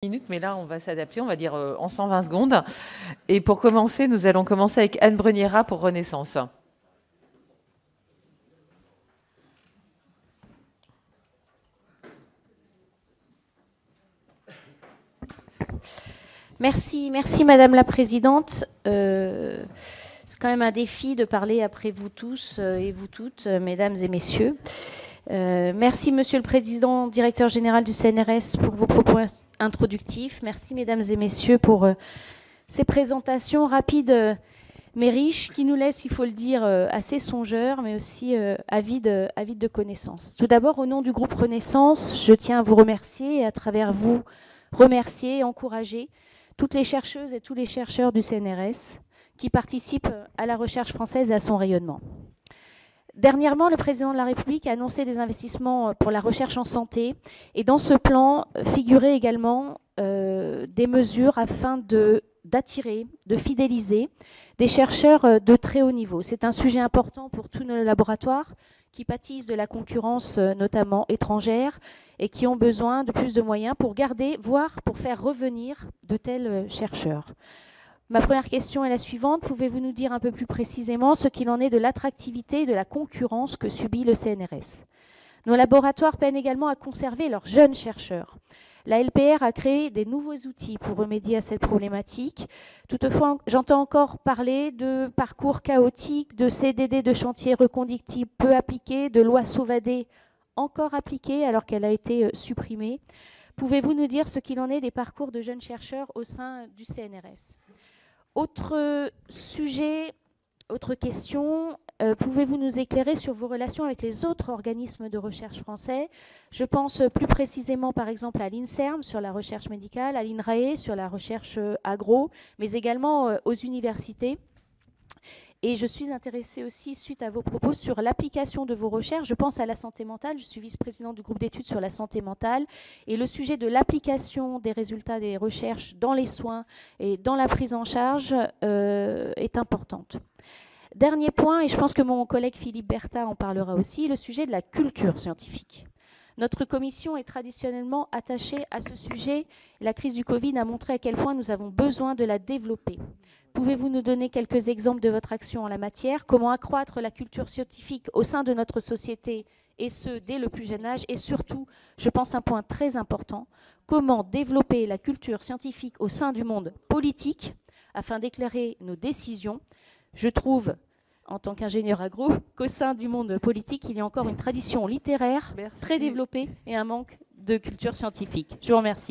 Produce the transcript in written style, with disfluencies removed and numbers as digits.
Minutes, mais là, on va s'adapter, on va dire en 120 secondes. Et pour commencer, nous allons commencer avec Anne Bruniera pour Renaissance. Merci Madame la Présidente. C'est quand même un défi de parler après vous tous et vous toutes, mesdames et messieurs. Merci Monsieur le Président, Directeur Général du CNRS pour vos propos introductifs. Merci mesdames et messieurs pour ces présentations rapides mais riches qui nous laissent, il faut le dire, assez songeurs, mais aussi avides de connaissances. Tout d'abord, au nom du groupe Renaissance, je tiens à vous remercier et à travers vous remercier et encourager toutes les chercheuses et tous les chercheurs du CNRS qui participent à la recherche française et à son rayonnement. Dernièrement, le président de la République a annoncé des investissements pour la recherche en santé et dans ce plan figuraient également des mesures afin d'attirer, de fidéliser des chercheurs de très haut niveau. C'est un sujet important pour tous nos laboratoires qui pâtissent de la concurrence notamment étrangère et qui ont besoin de plus de moyens pour garder, voire pour faire revenir de tels chercheurs. Ma première question est la suivante. Pouvez-vous nous dire un peu plus précisément ce qu'il en est de l'attractivité et de la concurrence que subit le CNRS? Nos laboratoires peinent également à conserver leurs jeunes chercheurs. La LPR a créé des nouveaux outils pour remédier à cette problématique. Toutefois, j'entends encore parler de parcours chaotiques, de CDD de chantier reconductible peu appliqués, de loi Sauvadet encore appliquée alors qu'elle a été supprimée. Pouvez-vous nous dire ce qu'il en est des parcours de jeunes chercheurs au sein du CNRS? Autre sujet, autre question, pouvez-vous nous éclairer sur vos relations avec les autres organismes de recherche français? Je pense plus précisément par exemple à l'INSERM sur la recherche médicale, à l'INRAE sur la recherche agro, mais également aux universités. Et je suis intéressée aussi, suite à vos propos, sur l'application de vos recherches. Je pense à la santé mentale. Je suis vice-présidente du groupe d'études sur la santé mentale. Et le sujet de l'application des résultats des recherches dans les soins et dans la prise en charge est importante. Dernier point, et je pense que mon collègue Philippe Berthat en parlera aussi, le sujet de la culture scientifique. Notre commission est traditionnellement attachée à ce sujet. La crise du Covid a montré à quel point nous avons besoin de la développer. Pouvez-vous nous donner quelques exemples de votre action en la matière? Comment accroître la culture scientifique au sein de notre société, et ce, dès le plus jeune âge? Et surtout, je pense un point très important, comment développer la culture scientifique au sein du monde politique afin d'éclairer nos décisions? Je trouve, en tant qu'ingénieur agro, qu'au sein du monde politique, il y a encore une tradition littéraire très développée et un manque de culture scientifique. Je vous remercie.